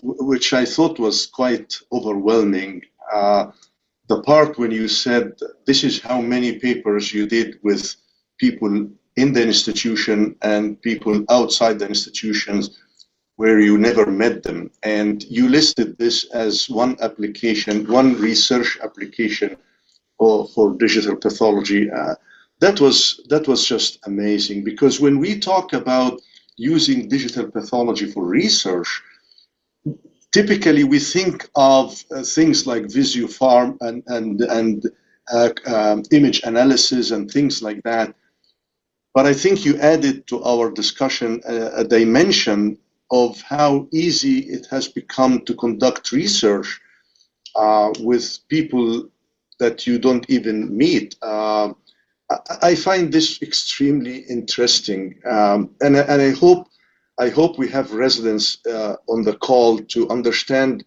which I thought was quite overwhelming, the part when you said this is how many papers you did with people in the institution and people outside the institutions where you never met them. And you listed this as one application, one research application for digital pathology. That was just amazing, because when we talk about using digital pathology for research, typically we think of things like VisuPharm and image analysis and things like that. But I think you added to our discussion a dimension of how easy it has become to conduct research with people that you don't even meet. I find this extremely interesting, and I hope we have residents on the call to understand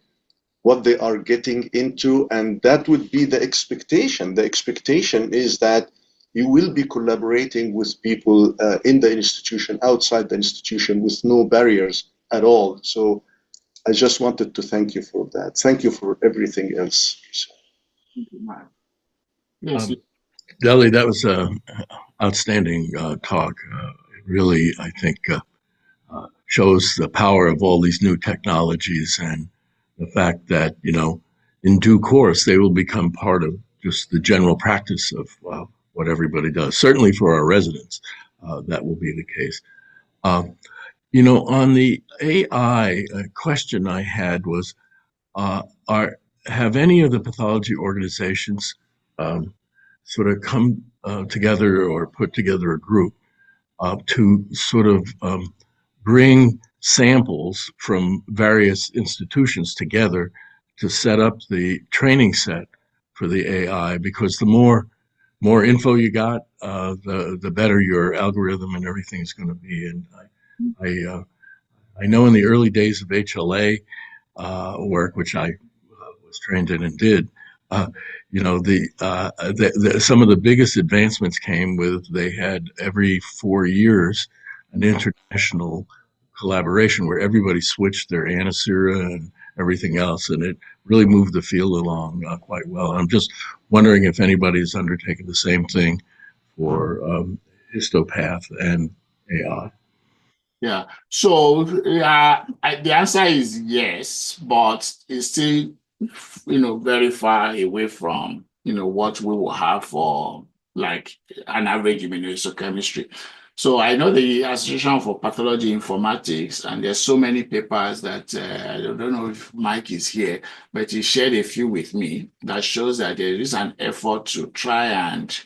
what they are getting into, and that would be the expectation. The expectation is that you will be collaborating with people in the institution, outside the institution, with no barriers at all. So I just wanted to thank you for that. Thank you for everything else. Yes. Deli, that was an outstanding talk. It really, I think, shows the power of all these new technologies, and the fact that, in due course, they will become part of just the general practice of what everybody does. Certainly for our residents, that will be the case. On the AI question I had was, have any of the pathology organizations sort of come together or put together a group to sort of bring samples from various institutions together to set up the training set for the AI? Because the more info you got, the better your algorithm and everything is going to be. And I know in the early days of HLA work, which I was trained in and did, some of the biggest advancements came with, they had every 4 years an international collaboration where everybody switched their Anasera and everything else, and it really moved the field along quite well. I'm just wondering if anybody's undertaken the same thing for histopath and AI. Yeah. So the answer is yes, but it's still, very far away from, what we will have for like an average immunohistochemistry. So I know the Association for Pathology Informatics, and there's so many papers that I don't know if Mike is here, but he shared a few with me that shows that there is an effort to try and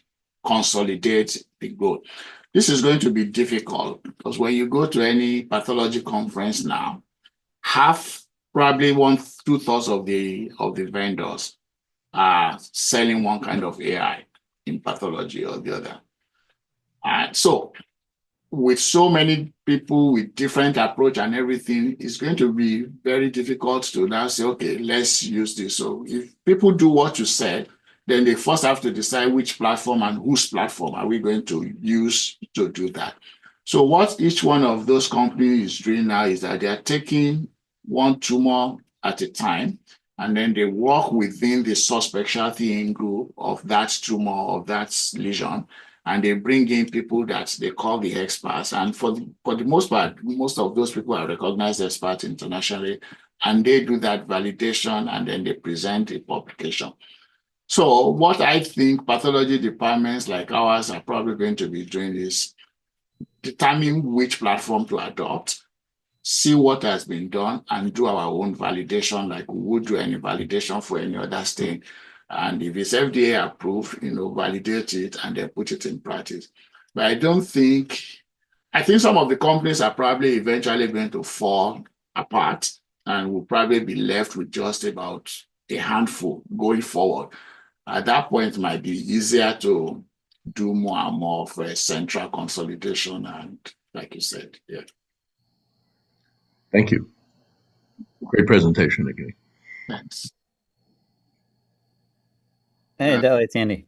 consolidate the goal. This is going to be difficult because when you go to any pathology conference now, probably 1/2 of the vendors selling one kind of AI in pathology or the other. So with so many people with different approach and everything, it's going to be very difficult to now say, okay, let's use this. So if people do what you said, then they first have to decide which platform and whose platform are we going to use to do that. So what each one of those companies is doing now is that they are taking one tumor at a time, and then they work within the subspecialty group of that tumor, of that lesion, and they bring in people that they call the experts. And for the most part, most of those people are recognized experts internationally, and they do that validation, and then they present a publication. So what I think pathology departments like ours are probably going to be doing is determine which platform to adopt, see what has been done, and do our own validation like we would do any validation for any other stain. And if it's FDA approved, validate it and then put it in practice. But I think some of the companies are probably eventually going to fall apart and will probably be left with just about a handful going forward. At that point, it might be easier to do more and more for a central consolidation. And like you said, yeah. Thank you. Great presentation again. Thanks. Hey, Adeyi, it's Andy.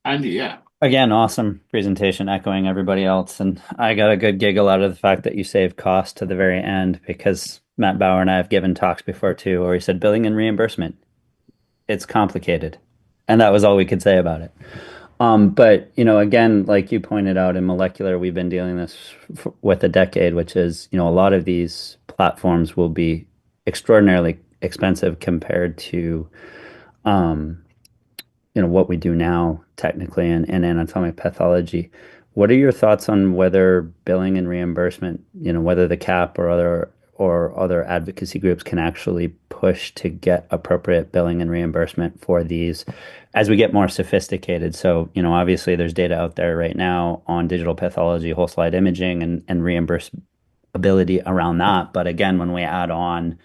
Andy, yeah. Again, awesome presentation, echoing everybody else. And I got a good giggle out of the fact that you saved cost to the very end, because Matt Bauer and I have given talks before too, where he said billing and reimbursement, it's complicated. And that was all we could say about it. But, again, like you pointed out in molecular, we've been dealing this with a decade, which is, a lot of these platforms will be extraordinarily expensive compared to, what we do now technically in anatomic pathology. What are your thoughts on whether billing and reimbursement, whether the CAP or other advocacy groups can actually push to get appropriate billing and reimbursement for these as we get more sophisticated? So, obviously there's data out there right now on digital pathology, whole slide imaging, and reimbursability around that. But again, when we add on,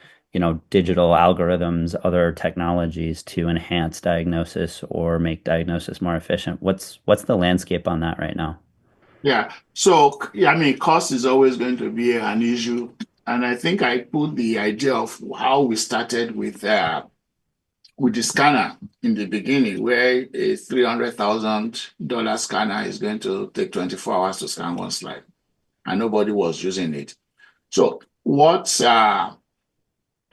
digital algorithms, other technologies to enhance diagnosis or make diagnosis more efficient, what's the landscape on that right now? Yeah. So, cost is always going to be an issue. And I think I put the idea of how we started with the scanner in the beginning, where a $300,000 scanner is going to take 24 hours to scan one slide, and nobody was using it. So what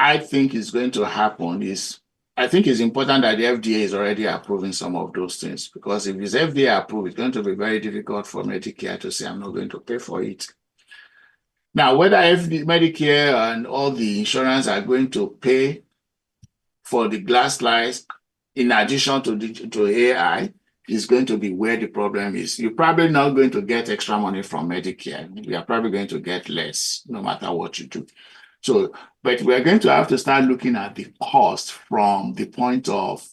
I think is going to happen is, I think it's important that the FDA is already approving some of those things, because if it's FDA approved, it's going to be very difficult for Medicare to say, I'm not going to pay for it. Now, whether Medicare and all the insurance are going to pay for the glass slides in addition to AI is going to be where the problem is. You're probably not going to get extra money from Medicare. We are probably going to get less, no matter what you do. So, but we're going to have to start looking at the cost from the point of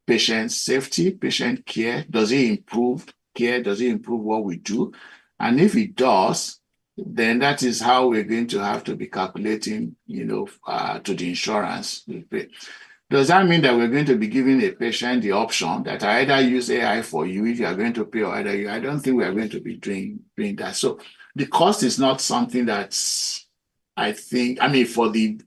patient safety, patient care. Does it improve care? Does it improve what we do? And if it does, then that is how we're going to have to be calculating, to the insurance. Does that mean that we're going to be giving a patient the option that I either use AI for you if you are going to pay, or either you? I don't think we are going to be doing that. So the cost is not something that's, for the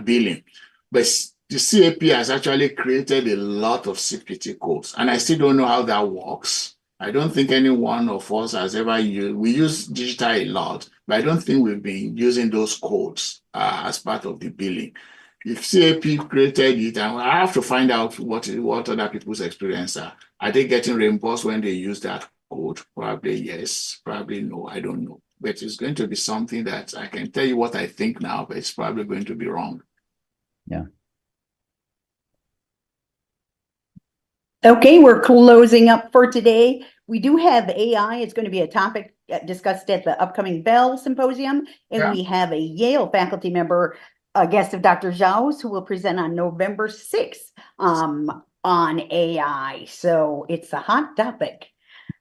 billing, but the CAP has actually created a lot of CPT codes, and I still don't know how that works. I don't think any one of us has ever used. We use digital a lot, but I don't think we've been using those codes as part of the billing. If CAP created it, and I have to find out what other people's experience are. Are they getting reimbursed when they use that code? Probably yes, probably no, I don't know. But it's going to be something that I can tell you what I think now, but it's probably going to be wrong. Yeah. Okay, we're closing up for today. We do have AI. It's going to be a topic discussed at the upcoming Bell Symposium. And we have a Yale faculty member, a guest of Dr. Zhao's, who will present on November 6th on AI. So it's a hot topic.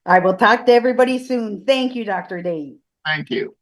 I will talk to everybody soon. Thank you, Dr. Adeyi. Thank you.